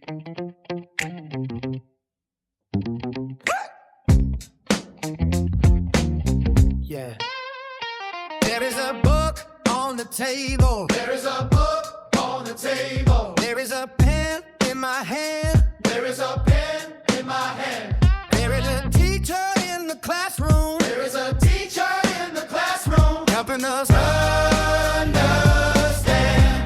Yeah. There is a book on the table. There is a book on the table. There is a pen in my hand. There is a pen in my hand. There is a teacher in the classroom. There is a teacher in the classroom Helping us understand.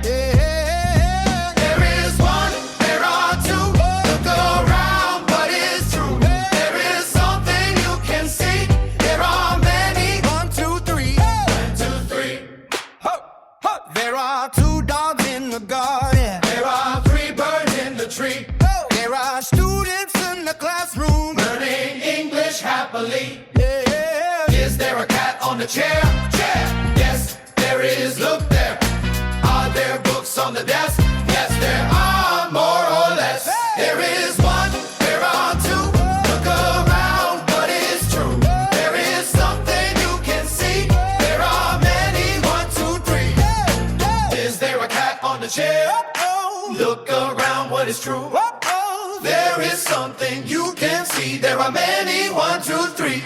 Yeah. There is one, there are two. Look around, but it's true. There is something you can see. There are many. 1, 2, 3. 1, 2, 3. There are 2 dogs in the garden. There are 3 birds in the tree. There are students in the classroom Learning English happily. Yeah. Is there a cat on the chair? Chair. Yes, there is. Look there. Are there books on the desk? Yes, there are, more or less. There is one, there are 2. Look around, but it's true. There is something you can see. There are many. 1, 2, 3. Is there a cat on the chair? Look around, what is true? There is something you can see. There are many. 1, 2, 3.